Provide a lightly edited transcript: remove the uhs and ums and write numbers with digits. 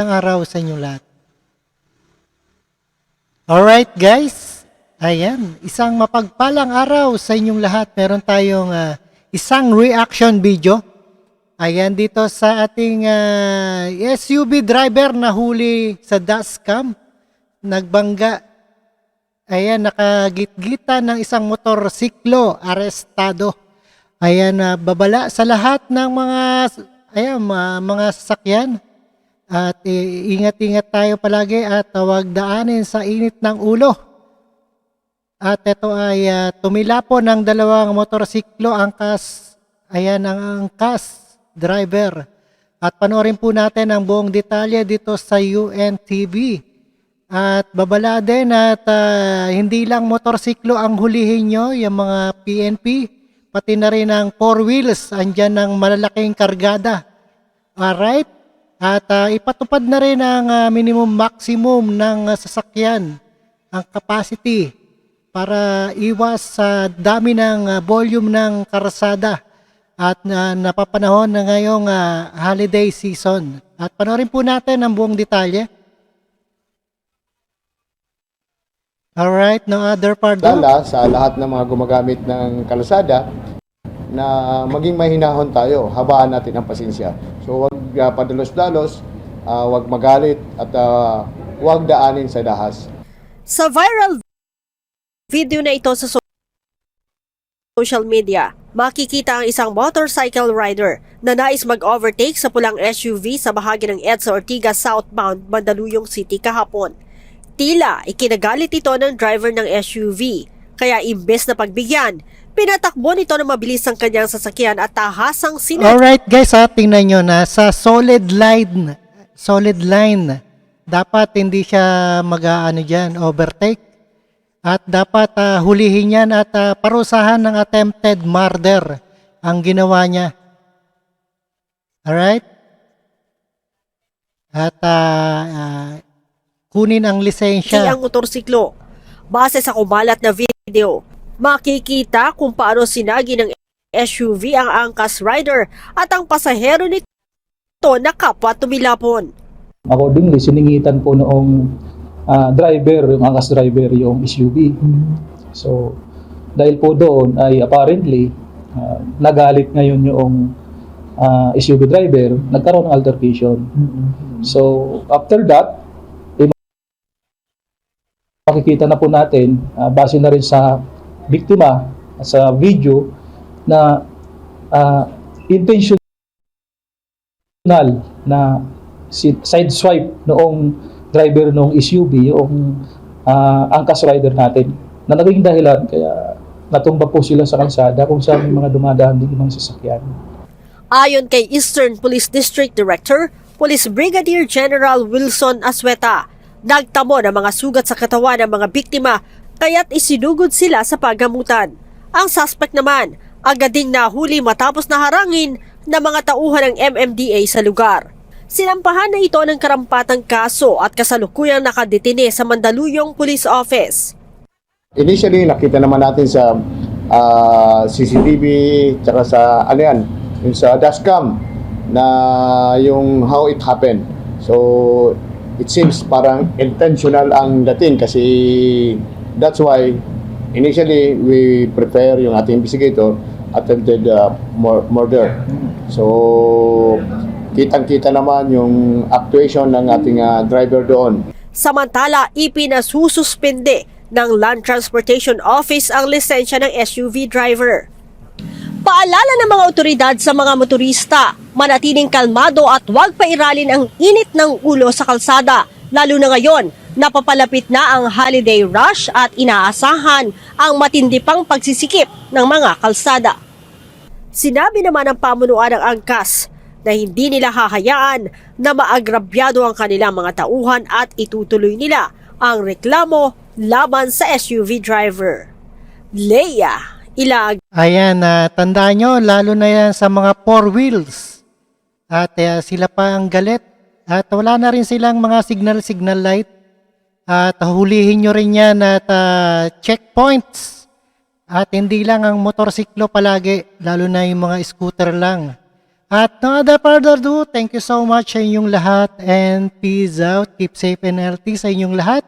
Araw sa inyong lahat. Alright guys, ayan, isang mapagpalang araw sa inyong lahat. Meron tayong isang reaction video. Ayan, dito sa ating SUV driver na huli sa dashcam. Nagbangga. Ayan, nakagitgitan ng isang motorsiklo, arestado. Ayan, babala sa lahat ng mga sasakyan. At ingat-ingat tayo palagi at huwag daanin sa init ng ulo. At ito ay tumilapo ng dalawang motorsiklo, angkas. Ayan ang angkas driver. At panoorin po natin ang buong detalye dito sa UNTV. At babala din at hindi lang motorsiklo ang hulihin nyo, yung mga PNP, pati na rin ang 4 wheels, andyan ng malalaking kargada. Alright? At ipatupad na rin ang minimum maximum ng sasakyan, ang capacity, para iwas sa dami ng volume ng karsada at napapanahon na ngayong holiday season. At panoorin po natin ang buong detalye. Alright, no other part. Sa lahat ng mga gumagamit ng kalsada na maging mahinahon tayo, habaan natin ang pasensya. So wag padalos-dalos, wag magalit at wag daanin sa dahas. Sa viral video na ito sa social media, makikita ang isang motorcycle rider na nais mag-overtake sa pulang SUV sa bahagi ng EDSA Ortigas southbound Mandaluyong City kahapon. Tila ikinagalit ito ng driver ng SUV, kaya imbes na pagbigyan, pinatakbo nito na mabilis ang kanyang sasakyan at tahasang Alright guys, tingnan nyo na sa solid line. Dapat hindi siya overtake. At dapat hulihin yan at parusahan ng attempted murder ang ginawa niya. Alright? At kunin ang lisensya. Ang motorsiklo. Base sa kumalat na video, makikita kung paano sinagi ng SUV ang angkas rider at ang pasahero nito na kapwa tumilapon. Accordingly, siningitan po noong driver, yung angkas driver, yung SUV. So, dahil po doon ay apparently nagalit ngayon yung SUV driver, nagkaroon ng altercation. So, after that, makikita na po natin, base na rin sa biktima, sa video, na intentional na side swipe noong driver ng SUV, yung angkas rider natin, na naging dahilan kaya natumba po sila sa kalsada kung saan may mga dumadaan din mga sasakyan. Ayon kay Eastern Police District Director, Police Brigadier General Wilson Asweta, nagtamo ng mga sugat sa katawan ng mga biktima kaya't isinugod sila sa paggamutan. Ang suspect naman, agad ding nahuli matapos naharangin ng mga tauhan ng MMDA sa lugar. Sinampahan na ito ng karampatang kaso at kasalukuyang nakadetine sa Mandaluyong Police Office. Initially, nakita naman natin sa CCTV tsaka sa yung sa dashcam na yung how it happened. So, it seems parang intentional ang dating kasi that's why initially we prepare yung ating investigator attempted murder. So kitang-kita naman yung actuation ng ating driver doon. Samantala, ipinasususpende ng Land Transportation Office ang lisensya ng SUV driver. Paalala ng mga otoridad sa mga motorista, manatiling kalmado at huwag pairalin ang init ng ulo sa kalsada, lalo na ngayon, napapalapit na ang holiday rush at inaasahan ang matindi pang pagsisikip ng mga kalsada. Sinabi naman ng pamunuan ng angkas na hindi nila hahayaan na maagrabyado ang kanilang mga tauhan at itutuloy nila ang reklamo laban sa SUV driver. Leia Ilag. Ayan, tandaan nyo, lalo na yan sa mga 4 wheels. At sila pa ang galit. At wala na rin silang mga signal light. At hulihin nyo rin yan at checkpoints. At hindi lang ang motorsiklo palagi, lalo na yung mga scooter lang. At no other further ado, thank you so much sa inyong lahat and peace out. Keep safe and healthy sa inyong lahat.